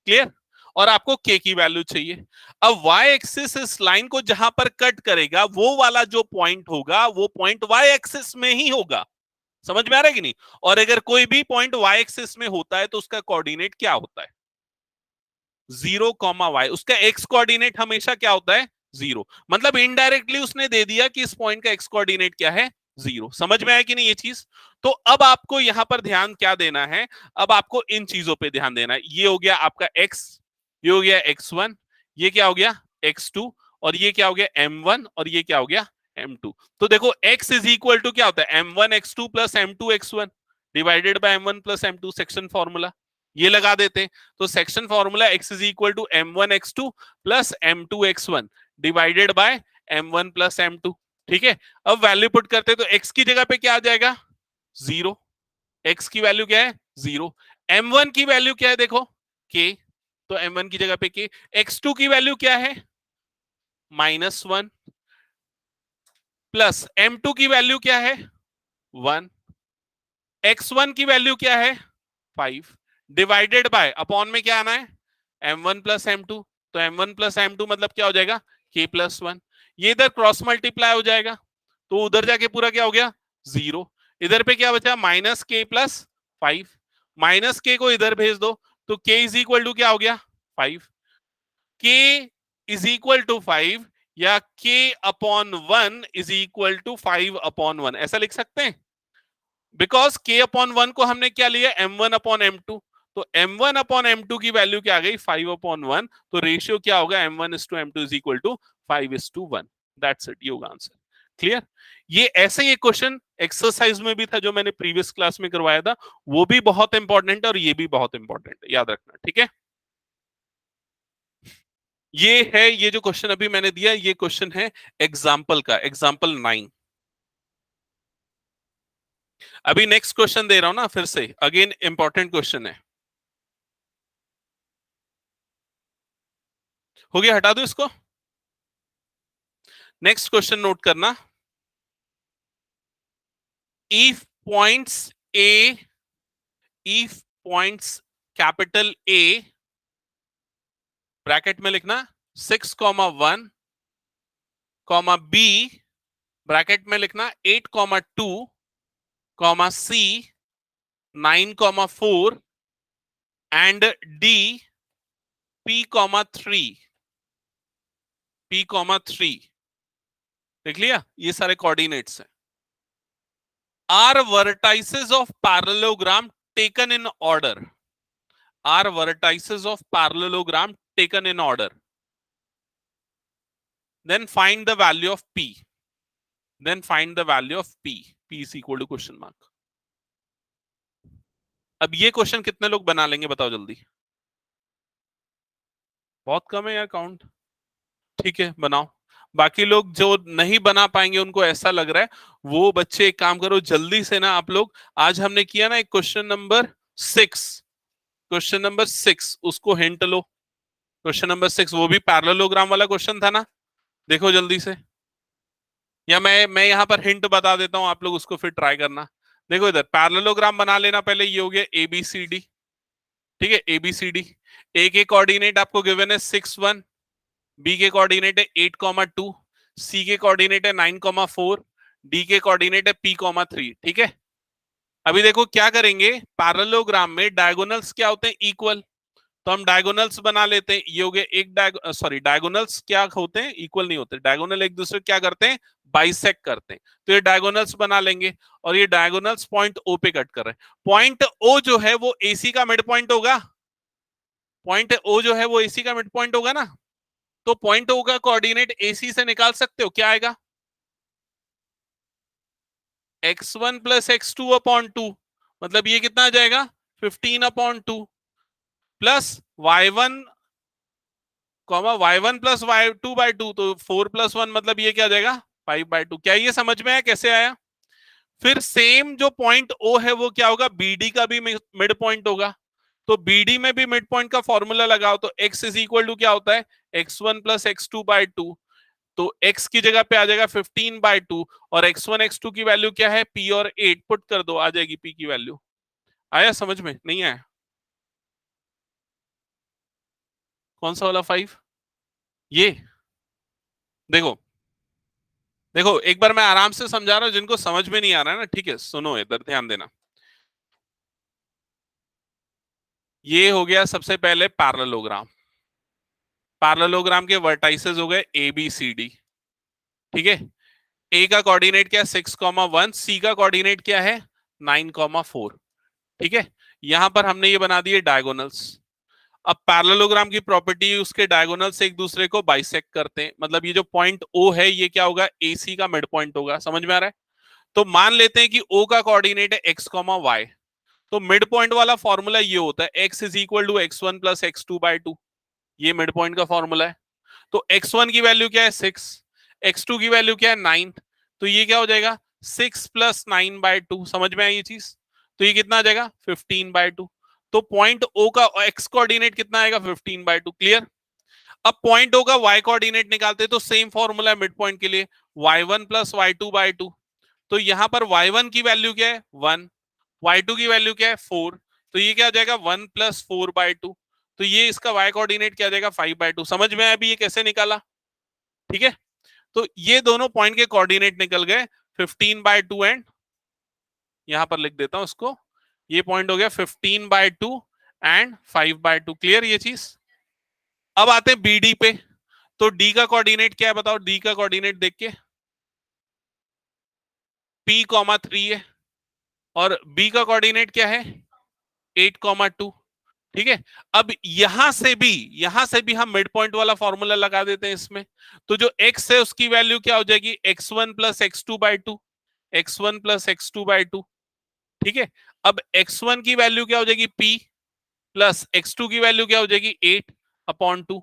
क्लियर। और आपको k की वैल्यू चाहिए। अब y एक्सिस इस लाइन को जहां पर कट करेगा, वो वाला जो पॉइंट होगा वो पॉइंट y एक्सिस में ही होगा। समझ में आ रहा है कि नहीं। और अगर कोई भी पॉइंट y एक्सिस में होता है तो उसका कोऑर्डिनेट क्या होता है, 0, उसका एक्स कोऑर्डिनेट हमेशा क्या होता है, 0। मतलब इनडायरेक्टली उसने दे दिया कि इस पॉइंट का एक्स कोऑर्डिनेट क्या है, 0। समझ में आया कि नहीं ये चीज। तो अब आपको यहां पर ध्यान क्या देना है, अब आपको इन चीजों पे ध्यान देना है। ये हो गया आपका x, ये हो गया x1, ये क्या हो गया x2, और ये क्या हो गया m1, और ये क्या हो गया m2। तो देखो x इज इक्वल टू क्या होता है, m1x2 plus m2x1 divided by m1 plus m2, section formula ये लगा देते हैं। तो section formula x is equal to m1x2 plus m2x1 divided by m1 plus m2, ठीक है। अब वैल्यू पुट करते हैं तो x की जगह पे क्या आ जाएगा, 0। x की वैल्यू क्या है, 0। m1 की वैल्यू क्या है देखो, k, तो m1 की जगह पे k। x2 की वैल्यू क्या है, -1, प्लस m2 की वैल्यू क्या है, 1, x1 की वैल्यू क्या है, 5, डिवाइडेड बाय, अपॉन में क्या आना है, m1 प्लस m2, तो m1 प्लस m2 मतलब क्या हो जाएगा, k प्लस 1। ये इधर क्रॉस मल्टीप्लाई हो जाएगा, तो उधर जाके पूरा क्या हो गया, 0। इधर पे क्या बचा, minus k plus 5। Minus k को इधर भेज दो, तो k इज इक्वल टू क्या हो गया, 5। k इज इक्वल टू 5 या k upon 1 is equal to 5 upon 1, ऐसा लिख सकते हैं। बिकॉज k अपॉन 1 को हमने क्या लिया, m1 अपॉन m2, तो m1 अपॉन m2 की वैल्यू क्या आ गई, 5 अपॉन 1। तो रेशियो क्या होगा, m1 is to m2 is equal to 5 is to 1। That's it, ये होगा आंसर। क्लियर। ये ऐसे ही क्वेश्चन एक्सरसाइज में भी था जो मैंने प्रीवियस क्लास में करवाया था, वो भी बहुत इंपॉर्टेंट है और ये भी बहुत इंपॉर्टेंट है, याद रखना, ठीक है। ये है, ये जो क्वेश्चन अभी मैंने दिया, ये क्वेश्चन है एग्जाम्पल का, एग्जाम्पल 9। अभी नेक्स्ट क्वेश्चन दे रहा हूं ना, फिर से अगेन इंपॉर्टेंट क्वेश्चन है। हो गया, हटा दो इसको। नेक्स्ट क्वेश्चन नोट करना। If points A, if points capital A, bracket में लिखना 6,1, बी ब्रैकेट में लिखना 8,2, सी 9,4 एंड डी P,3, P,3। देख लिया, ये सारे कोऑर्डिनेट्स हैं। Are vertices of parallelogram taken in order, are vertices of parallelogram taken in order, then find the value of p, then find the value of p, p is equal to question mark। अब ये question कितने लोग बना लेंगे बताओ जल्दी, बहुत कम है यार काउंट। ठीक है, बनाओ। बाकी लोग जो नहीं बना पाएंगे, उनको ऐसा लग रहा है, वो बच्चे एक काम करो जल्दी से ना, आप लोग आज हमने किया ना एक क्वेश्चन नंबर 6, क्वेश्चन नंबर 6 उसको हिंट लो। क्वेश्चन नंबर 6 वो भी पैरेललोग्राम वाला क्वेश्चन था ना, देखो जल्दी से। या मैं यहां पर हिंट बता देता हूं, आप लोग उसको फिर ट्राई करना। देखो इधर पैरेललोग्राम बना लेना पहले, ये हो गया ABCD, ठीक है, ABCD। ए के कोऑर्डिनेट आपको गिवन है 6,1, बी के कोऑर्डिनेट है 8,2, सी के कोऑर्डिनेट है 9,4, डी के कोऑर्डिनेट है P,3, ठीक है। अभी देखो क्या करेंगे, पैरेललोग्राम में डायगोनल्स क्या होते हैं, इक्वल। तो हम डायगोनल्स बना लेते हैं, ये हो गया एक डायगोनल्स क्या होते हैं, इक्वल नहीं होते, डायगोनल एक दूसरे क्या करते हैं, बाइसेक्ट करते हैं। तो ये डायगोनल्स बना लेंगे, और ये डायगोनल्स पॉइंट ओ पे कट कर रहे हैं। पॉइंट ओ जो है वो एसी का मिड पॉइंट होगा, पॉइंट ओ जो है वो एसी का मिड पॉइंट होगा ना। तो पॉइंट ओ का कोऑर्डिनेट एसी से निकाल सकते हो, क्या आएगा, x1 प्लस x2 अपॉन 2, मतलब ये कितना आ जाएगा, 15 upon 2, plus y1 y1 plus y2 by 2, तो 4 प्लस 1 मतलब ये क्या आ जाएगा, 5/2। क्या ये समझ में आया कैसे आया। फिर सेम जो पॉइंट ओ है वो क्या होगा, बीडी का भी मिड पॉइंट होगा। तो बीडी में भी मिड पॉइंट का फॉर्मूला लगाओ, तो x इज इक्वल टू क्या होता है, x1 प्लस x2 बाई 2। तो x की जगह पे आ जाएगा 15/2, और x1 x2 की वैल्यू क्या है, p और 8 पुट कर दो, आ जाएगी p की वैल्यू। आया समझ में, नहीं आया, कौन सा वाला 5, ये देखो, देखो एक बार मैं आराम से समझा रहा हूं, जिनको समझ में नहीं आ रहा है ना, ठीक है सुनो इधर ध्यान देना। ये हो गया सबसे पहले पैरेललोग्राम, पैरेललोग्राम के वर्टाइसेस हो गए ABCD, ठीक है। ए का कोऑर्डिनेट क्या है 6,1, सी का कोऑर्डिनेट क्या है 9,4, ठीक है। यहां पर हमने ये बना दिए डायगोनल्स। अब पैरेललोग्राम की प्रॉपर्टी, उसके डायगोनल्स एक दूसरे को बाइसेक्ट करते हैं, मतलब ये जो पॉइंट O है ये क्या होगा, AC का मिड पॉइंट होगा, समझ में आ रहा है। तो मान लेते हैं कि O का कोऑर्डिनेट है x, y, तो मिड पॉइंट वाला फॉर्मूला ये होता है x is equal to x1 plus x2/2, ये मिड पॉइंट का फॉर्मूला है। तो x1 की वैल्यू क्या है 6, x2 की वैल्यू क्या है 9, तो ये क्या हो जाएगा 6 प्लस 9/2, समझ में आई ये चीज। तो ये कितना आ जाएगा 15/2। तो पॉइंट O का x कोऑर्डिनेट कितना आएगा 15/2, क्लियर। अब पॉइंट O का y कोऑर्डिनेट निकालते हैं, तो सेम फॉर्मूला है मिड पॉइंट के लिए, y1 प्लस y2/2। तो यहां पर y1 की वैल्यू क्या है 1, y2 की वैल्यू क्या है 4, तो ये क्या आ जाएगा 1 प्लस 4/2। तो ये इसका y कोऑर्डिनेट क्या आ जाएगा 5/2। समझ में आया अभी ये कैसे निकाला? ठीक है, तो ये दोनों पॉइंट के कोऑर्डिनेट निकल गए 15/2 एंड यहां पर लिख देता हूं उसको, ये पॉइंट हो गया 15/2 एंड 5/2। क्लियर ये चीज? अब आते हैं बी डी पे। तो डी का कोऑर्डिनेट क्या है बताओ? डी का कोऑर्डिनेट देख के, P, 3 है और बी का कोऑर्डिनेट क्या है 8, 2। ठीक है, अब यहां से भी हम मिड पॉइंट वाला फॉर्मूला लगा देते हैं इसमें। तो जो x है उसकी वैल्यू क्या हो जाएगी x1 plus x2/2, x1 plus x2/2। ठीक है, अब x1 की वैल्यू क्या हो जाएगी p प्लस x2 की वैल्यू क्या हो जाएगी 8/2।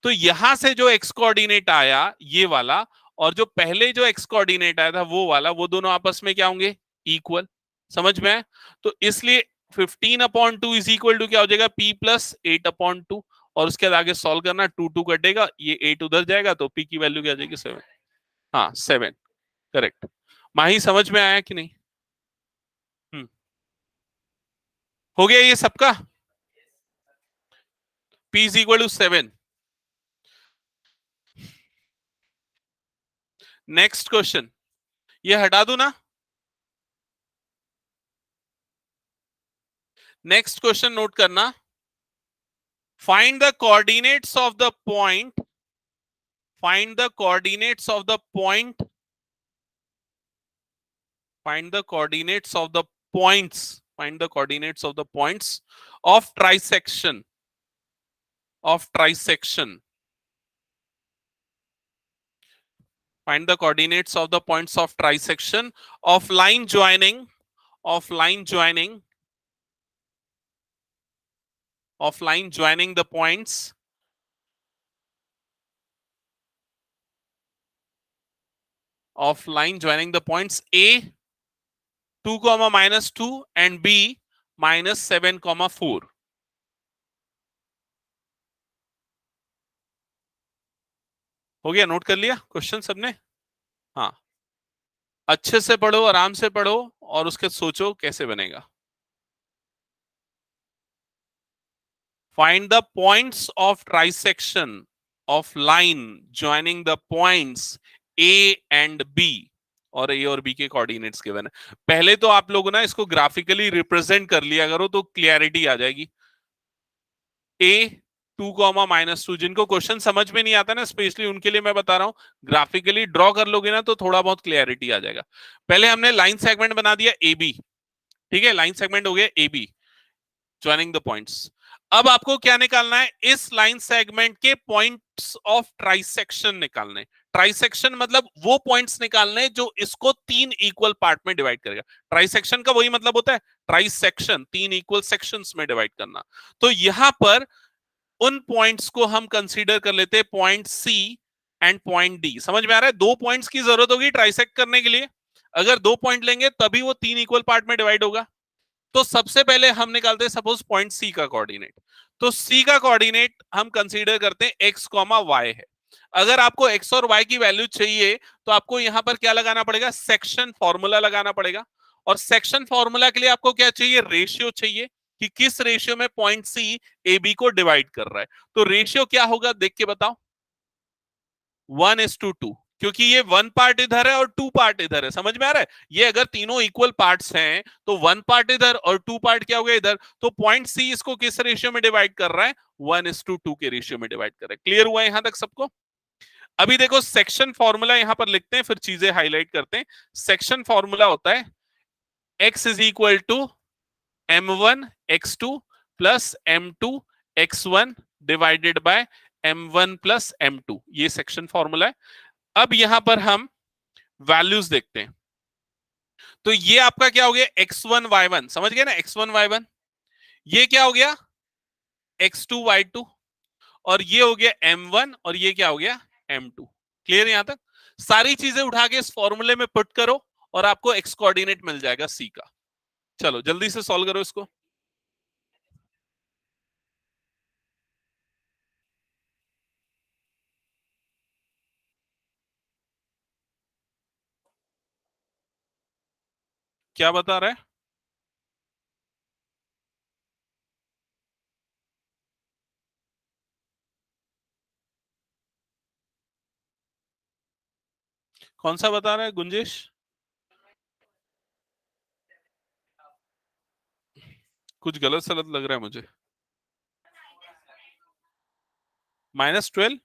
तो यहां से जो x कोऑर्डिनेट आया ये वाला, और जो पहले जो x कोऑर्डिनेट आया था वो वाला, वो दोनों आपस में क्या होंगे इक्वल। समझ में आया? तो इसलिए 15/2 इज इक्वल टू क्या हो जाएगा p प्लस 8/2। और उसके बाद आगे सॉल्व करना, 2 कटेगा, ये 8 उधर जाएगा, तो p की वैल्यू क्या आ जाएगी 7। हाँ 7, करेक्ट। माही समझ में आया कि नहीं? हम्म, हो गया ये सबका? p is equal to 7। Next question, ये हटा दू ना? नेक्स्ट क्वेश्चन नोट करना। Find the coordinates of the point, find the coordinates of the point, find the coordinates of the points, find the coordinates of the points of trisection, of trisection. Find the coordinates of the points of trisection of line joining, of line joining, of line joining the points, of line joining the points A 2, -2 and B -7, 4। हो गया? Note कर लिया question सबने? हाँ, अच्छे से पढ़ो, आराम से पढ़ो और उसके सोचो कैसे बनेगा। Find the points of trisection of line joining the points A and B, और A और B के कोऑर्डिनेट्स गिवन है। पहले तो आप लोग ना इसको ग्राफिकली रिप्रेजेंट कर लिया करो तो क्लियरिटी आ जाएगी। A 2, -2, जिनको क्वेश्चन समझ में नहीं आता ना, स्पेशली उनके लिए मैं बता रहा हूं, ग्राफिकली ड्रॉ कर लोगे ना तो थोड़ा बहुत क्लियरिटी आ जाएगा। पहले हमने लाइन सेगमेंट बना दिया ए बी। ठीक है, लाइन सेगमेंट हो गया A be joining the points. अब आपको क्या निकालना है? इस लाइन सेगमेंट के पॉइंट्स ऑफ ट्राइसेक्शन निकालने। ट्राइसेक्शन मतलब वो पॉइंट्स निकालने जो इसको 3 इक्वल पार्ट में डिवाइड करेगा। ट्राइसेक्शन का वही मतलब होता है, ट्राइसेक्शन 3 इक्वल सेक्शंस में डिवाइड करना। तो यहां पर उन पॉइंट्स को हम कंसीडर कर लेते हैं point C and point D. समझ में आ रहा है? 2 पॉइंट्स की जरूरत होगी ट्राइसेक्ट करने के लिए। अगर 2 पॉइंट लेंगे तभी वो 3 इक्वल पार्ट में डिवाइड होगा। तो सबसे पहले हम निकालते हैं सपोज पॉइंट सी का कोऑर्डिनेट। तो सी का कोऑर्डिनेट हम कंसीडर करते हैं एक्स कॉमा वाई है। अगर आपको एक्स और वाई की वैल्यू चाहिए तो आपको यहां पर क्या लगाना पड़ेगा? सेक्शन फॉर्मूला लगाना पड़ेगा। और सेक्शन फॉर्मूला के लिए आपको क्या चाहिए? रेशियो चाहिए कि किस रेशियो में पॉइंट सी ए बी को डिवाइड कर रहा है। तो रेशियो क्या होगा देख के बताओ? 1:2, क्योंकि ये 1 पार्ट इधर है और 2 पार्ट इधर है। समझ में आ रहा है? ये अगर तीनों इक्वल पार्ट्स हैं तो 1 पार्ट इधर और 2 पार्ट क्या हो गया इधर। तो पॉइंट सी इसको किस रेशियो में डिवाइड कर रहा है? 1:2 के रेशियो में डिवाइड कर रहा है। क्लियर हुआ यहां तक सबको? अभी देखो सेक्शन फॉर्मूला यहां पर लिखते हैं, फिर चीजें हाईलाइट करते हैं। सेक्शन फॉर्मूला होता है x is equal to m1 x2 plus m2 x1 divided by m1 plus m2। ये सेक्शन फॉर्मूला है। अब यहां पर हम वैल्यूज देखते हैं। तो ये आपका क्या हो गया? x1 y1, समझ गए ना? x1 y1। ये क्या हो गया? x2 y2। और ये हो गया m1 और ये क्या हो गया? m2। क्लियर यहां तक? सारी चीजें उठा के इस फॉर्मूले में पुट करो और आपको एक्स कोऑर्डिनेट मिल जाएगा सी का। चलो जल्दी से सॉल्व करो इसको। क्या बता रहा है? कौन सा बता रहा है गुंजेश? कुछ गलत सलत लग रहा है मुझे। -12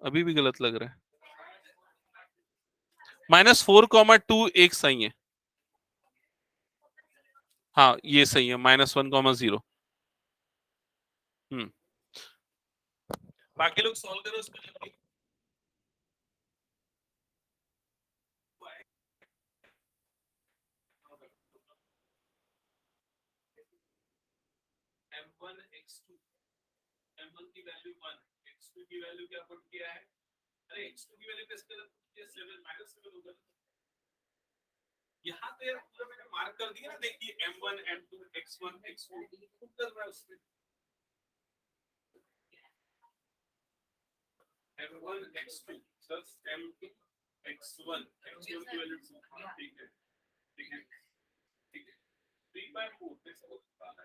अभी भी गलत लग रहा है। -4,2 एक सही है। हाँ ये सही है, -1,0। हम्म, बाकी लोग सॉल्व करो उसको। M1 x2, M1 की वैल्यू 1, x2 की वैल्यू क्या पुट किया है? अरे x2 की वैल्यू किसके लिए पुट किया? 7 -7 होगा। यहाँ पे पूरा मैंने मार्क कर दिया ना, देखिए M1 M2 x1 x2 put कर रहा है उसमें। M1 x2 plus M2 x1 x1 की वैल्यू 2, ठीक है ठीक है ठीक है। 3/4 में से होता है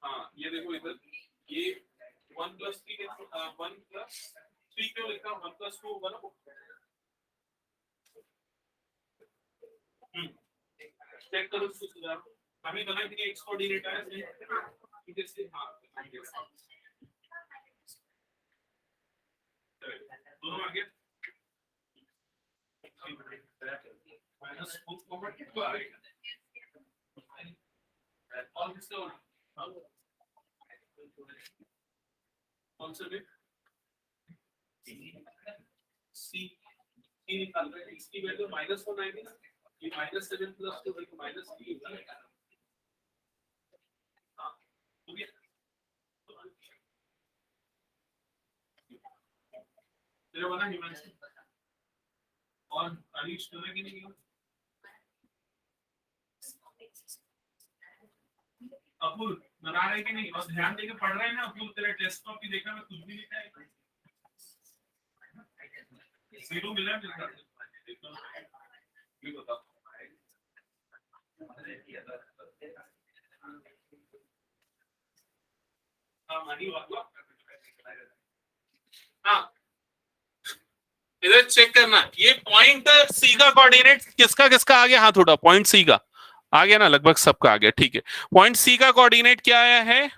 हाँ ये देखो इधर, ये 1 + 3 1 + 3 क्यों लिखा? 1 + 2 होगा ना। चेक करो इसको, सुधारो। हमें पता है कि x कोऑर्डिनेट आया है, जैसे हाँ दोनों आ गए। -4 आ गया। और किसका कौन सा बिट? सी निकाल रहे हैं, इसकी वैल्यू -1 आएगी ना, ये -7 + 2 -3 होगा। हाँ हो गया। तेरे वाला हिमांशु और अनीश दोनों की नहीं। अपुल बना रहे कि नहीं, और ध्यान देके पढ़ रहे हैं ना अपुल? तेरे टेस्ट कॉपी देखा, मैं कुछ भी लिखा है 0 मिला है ये बता। हाँ मनी वाला। हाँ इधर चेक करना, ये पॉइंट सी का कोऑर्डिनेट किसका किसका आ गया? हाथ उठा। पॉइंट सी का आ गया ना, लगभग सबका आ गया, ठीक है। पॉइंट सी का कोऑर्डिनेट क्या आया है?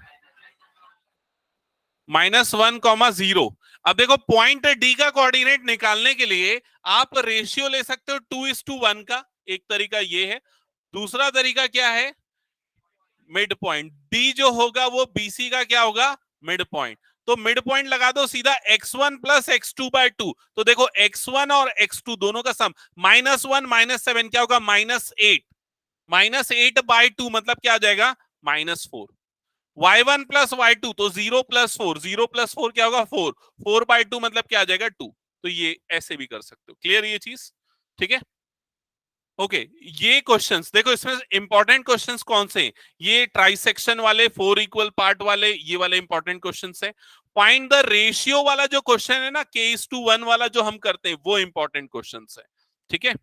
-1,0। अब देखो पॉइंट डी का कोऑर्डिनेट निकालने के लिए आप रेशियो ले सकते हो 2:1 का, एक तरीका ये है। दूसरा तरीका क्या है? Mid point. डी जो होगा वो बीसी का क्या होगा? Mid point. तो मिड पॉइंट लगा दो सीधा, x1 + x2/2। तो देखो x1 और x2 दोनों का सम -1 -7 क्या होगा? -8। -8/2 मतलब क्या आ जाएगा? -4। y1 + y2 तो 0 + 4, 0 + 4 क्या होगा? 4। 4/2 मतलब क्या आ जाएगा? 2। तो ये ऐसे भी कर सकते हो। क्लियर ये चीज? ठीक है ओके। ये क्वेश्चंस देखो, इसमें इंपॉर्टेंट क्वेश्चंस कौन से हैं? ये ट्राइसेक्शन वाले, 4 इक्वल पार्ट वाले, ये वाले इंपॉर्टेंट क्वेश्चंस है। फाइंड द रेशियो वाला जो क्वेश्चन है ना, k:1 वाला जो हम करते हैं, वो इंपॉर्टेंट क्वेश्चंस है। ठीक है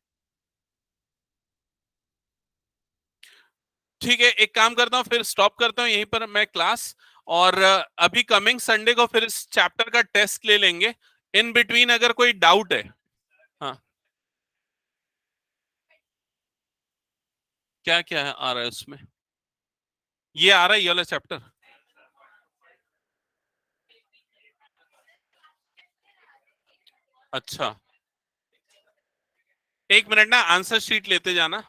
ठीक है, एक काम करता हूं, फिर स्टॉप करता हूं यहीं पर मैं क्लास। और अभी कमिंग संडे को फिर इस चैप्टर का टेस्ट ले लेंगे। इन बिटवीन अगर कोई डाउट है। हाँ क्या क्या है आ रहा है उसमें? ये आ रहा है ये वाला चैप्टर। अच्छा 1 मिनट ना, आंसर शीट लेते जाना।